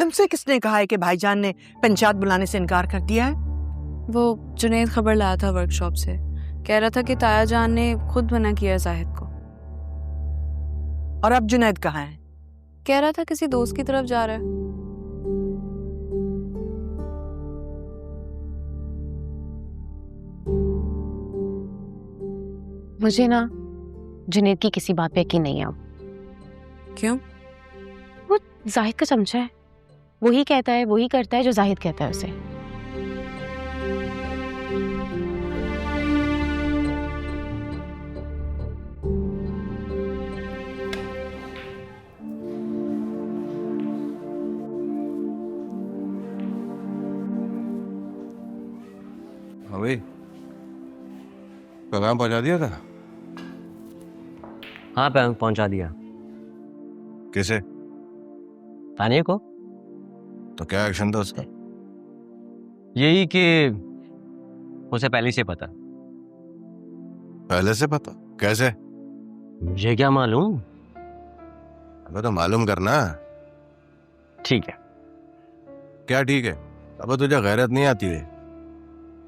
तुमसे किसने कहा है कि भाईजान ने पंचायत बुलाने से इनकार कर दिया है? वो जुनैद खबर लाया था वर्कशॉप से, कह रहा था कि ताया जान ने खुद मना किया जाहिद को। और अब जुनैद कहाँ है? कह रहा था किसी दोस्त की तरफ जा रहा है। मुझे ना जुनैद की किसी बात पे यकीन नहीं है। क्यों? वो जाहिद का चमचा है, वही कहता है, वही करता है जो जाहिद कहता है उसे। भाई पैगाम पहुंचा दिया था? हाँ पैगाम पहुंचा दिया। किसे? तानिया को। तो क्या एक्शन था उसका? यही कि उसे पहले से पता। पहले से पता? कैसे? मुझे क्या मालूम। अबे तो मालूम करना। ठीक है। क्या ठीक है? अब तुझे गैरत नहीं आती है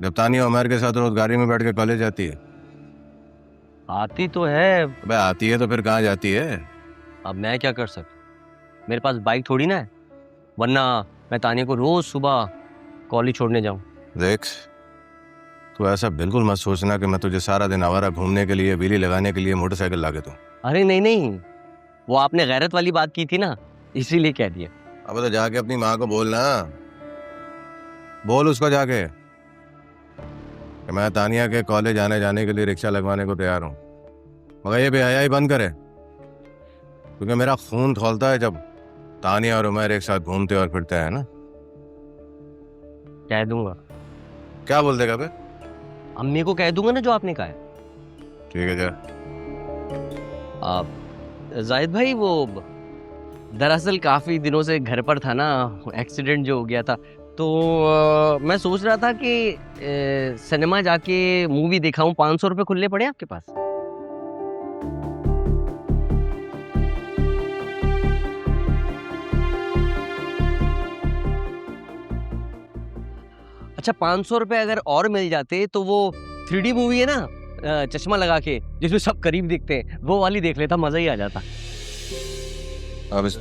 जब तानिया उमर के साथ रोज गाड़ी में बैठ के कॉलेज जाती है? आती तो है। अबे आती है तो फिर कहाँ जाती है? अब मैं क्या कर सकता, मेरे पास बाइक थोड़ी ना है, वरना मैं तानिया को रोज सुबह कॉलेज छोड़ने जाऊं। देख, तू ऐसा बिल्कुल मत सोचना कि मैं तुझे सारा दिन आवारा घूमने के लिए, बीली लगाने के लिए मोटरसाइकिल ला के दूं। अरे नहीं नहीं, वो आपने गैरत वाली बात की थी ना, इसीलिए कह दिया। अब तो जाके अपनी माँ को बोलना, बोल उसको जाके कि मैं तानिया के कॉलेज आने जाने के लिए रिक्शा लगवाने को तैयार हूँ, मगर ये बेहयाई बंद करे, क्योंकि मेरा खून खौलता है जब तानिया और उमर एक साथ घूमते और फिरते हैं ना। कह दूंगा। क्या बोल देगा बे? अम्मी को कह दूंगा ना जो आपने कहा है। ठीक है जा। आप जाहिद भाई, वो दरअसल काफी दिनों से घर पर था ना, एक्सीडेंट जो हो गया था, तो मैं सोच रहा था कि सिनेमा जाके मूवी दिखाऊं। 500 रुपये खुले पड़े आपके पास? अच्छा 500 रुपये अगर और मिल जाते तो वो 3D मूवी है ना, चश्मा लगा के जिसमें सब करीब दिखते हैं, वो वाली देख लेता, मजा ही आ जाता। अब इस...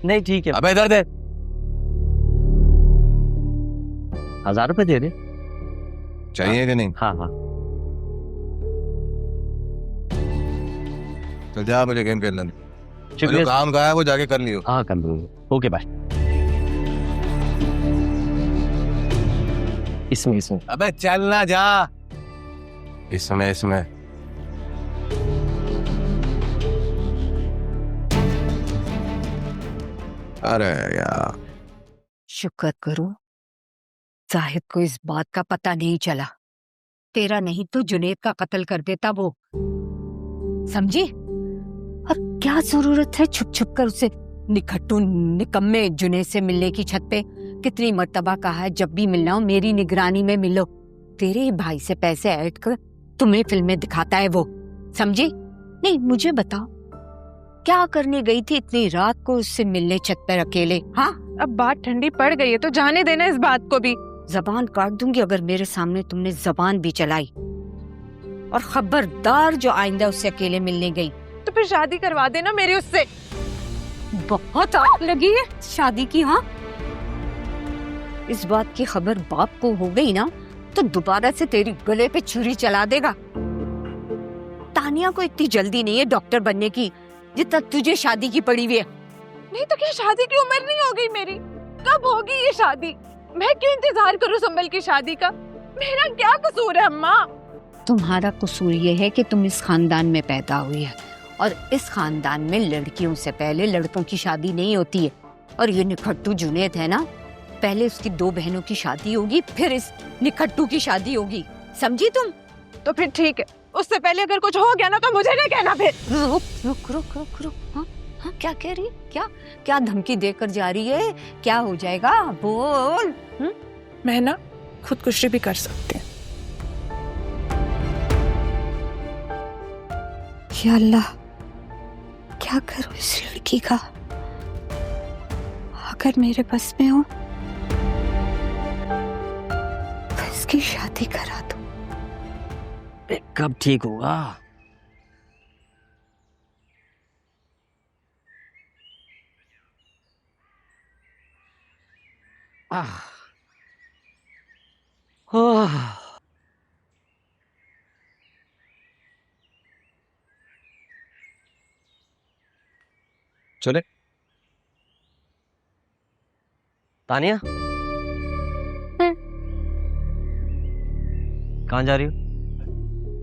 नहीं ठीक है। अबे इधर दे। 1000 रुपये दे दे। चाहिए कि नहीं? हाँ हाँ। तो जा, मुझे गेम खेलना है। जो शुक्रिया। काम कहा है वो जाके कर लियो। हाँ कर लूंगा। Okay bye. इसमें अबे चल ना जा। इसमें अरे यार, शुक्र करो जाहिद को इस बात का पता नहीं चला, तेरा नहीं तो जुनैद का कत्ल कर देता वो, समझी? और क्या जरूरत है छुप छुप कर उसे निखट्टू निकम्मे जुनैद से मिलने की? छत पे कितनी मर्तबा कहा है जब भी मिलना हो मेरी निगरानी में मिलो। तेरे ही भाई से पैसे ऐड कर तुम्हें फिल्में दिखाता है वो, समझी? नहीं मुझे बताओ, क्या करने गई थी इतनी रात को उससे मिलने छत पर अकेले? हाँ अब बात ठंडी पड़ गई है तो जाने देना इस बात को भी। जबान काट दूंगी अगर मेरे सामने तुमने जबान भी चलाई, और खबरदार जो आइंदा उससे अकेले मिलने गई तो फिर शादी करवा देना मेरी उससे। बहुत आग लगी है शादी की। हाँ इस बात की खबर बाप को हो गई ना तो दोबारा से तेरी गले पे छुरी चला देगा। तानिया को इतनी जल्दी नहीं है डॉक्टर बनने की जितना तुझे शादी की पड़ी हुई है। नहीं तो क्या शादी की उम्र नहीं हो गई मेरी? कब होगी ये शादी? मैं क्यों इंतजार करूं संभल की शादी का? मेरा क्या कसूर है अम्मा? तुम्हारा कसूर ये है कि तुम इस खानदान में पैदा हुई है, और इस खानदान में लड़कियों से पहले लड़कों की शादी नहीं होती है। और ये निखट्टू जुनैद है ना, पहले उसकी 2 बहनों की शादी होगी, फिर इस निखट्टू की शादी होगी, समझी तुम? तो फिर ठीक है, उससे पहले अगर कुछ हो गया ना तो मुझे ना कहना फिर। रुक रुक रुक रुक रुक। हाँ हाँ क्या कह रही है? क्या क्या धमकी देकर जा रही है? क्या हो जाएगा बोल। मैं ना खुदकुशी भी कर सकती हूँ। या अल्लाह क्या करूं इस लड़की का? अगर मेरे बस में हो तो इसकी शादी करा दो। कब ठीक होगा? आह। आह। चले। तानिया, कहाँ जा रही हो?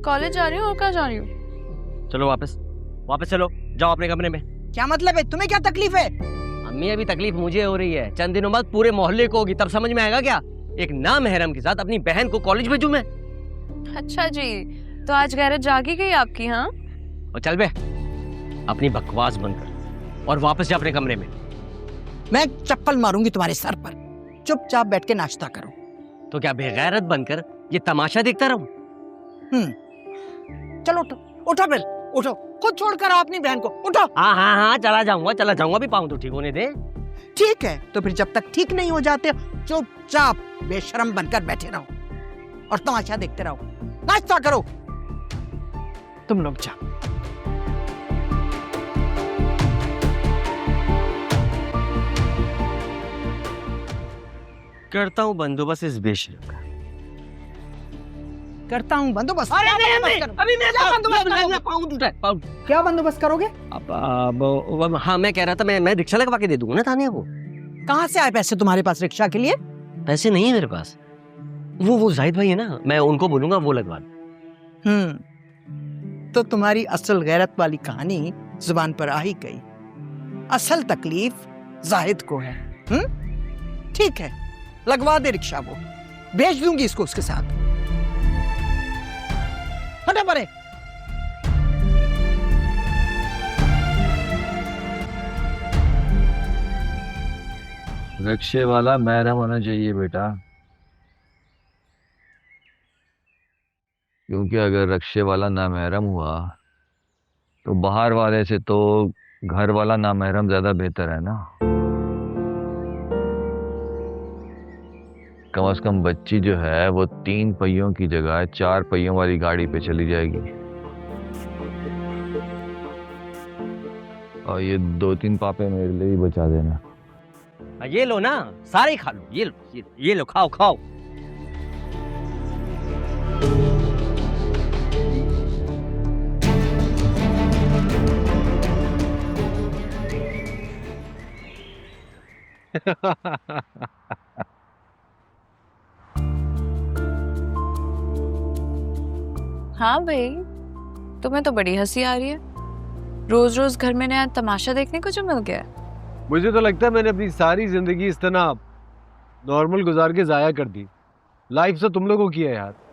कॉलेज जा रही हूँ और कहाँ जा रही हूँ? चलो वापस वापस चलो, जाओ अपने कमरे में। क्या मतलब है? तुम्हें क्या तकलीफ है? अम्मी अभी तकलीफ मुझे हो रही है, चंद दिनों बाद पूरे मोहल्ले को होगी, तब समझ में आएगा क्या? एक नामहरम के साथ अपनी बहन को कॉलेज भेजूं मैं? अच्छा जी, तो आज गैरत जागी गई आपकी? हाँ, और चल बे, अपनी बकवास बंद कर और वापस जा अपने कमरे में। मैं चप्पल मारूंगी तुम्हारे सर पर। चुपचाप बैठ के नाश्ता करो। तो क्या बेगैरत बनकर ये तमाशा देखता रहूं? चलो उठो, उठो फिर, उठो। खुद छोड़कर आओ अपनी बहन को, उठो। हाँ, चला जाऊंगा, भी पाऊं तो ठीक होने दे। ठीक है, तो फिर जब तक ठीक नहीं हो जाते चुपचाप बेशरम बनकर बैठे रहो और तमाशा देखते रहो। नाश्ता करो तुम लोग। जाओ। करता हूँ बंदोबस्त इस बेशरम का। करता हूँ बंदोबस्त। अरे क्या नहीं, बंदोबस्त अभी मैं क्या बंदोबस्त मैं करोगे? पाऊं टूटा है, पाऊं। क्या बंदोबस्त करोगे? अब हाँ, मैं कह रहा था मैं रिक्शा लगवा के दे दूंगा ना तानिया को। कहाँ से आए पैसे तुम्हारे पास रिक्शा के लिए? पैसे नहीं है मेरे पास। वो जाहिद भाई है ना, मैं उनको बोलूंगा वो लगवा दे। तो तुम्हारी असल गैरत वाली कहानी जुबान पर आ ही गई। असल तकलीफ जाहिद को है। ठीक है, लगवा दे रिक्शा, वो भेज दूंगी इसको उसके साथ। हटे परे। रिक्शे वाला महरम होना चाहिए बेटा, क्योंकि अगर रिक्शे वाला नामहरम हुआ तो बाहर वाले से तो घर वाला नामहरम ज्यादा बेहतर है ना। कम से कम बच्ची जो है वो 3 पहियों की जगह 4 पहियों वाली गाड़ी पे चली जाएगी, और ये 2-3 पापे मेरे लिए ही बचा देना। ये लो ना, सारे खा लो, ये लो, खाओ। हाँ भाई, तुम्हें तो बड़ी हंसी आ रही है। रोज रोज घर में नया तमाशा देखने को जो मिल गया है। मुझे तो लगता है मैंने अपनी सारी जिंदगी इस तरह नॉर्मल गुजार के जाया कर दी। लाइफ से तुम लोगों की है यार।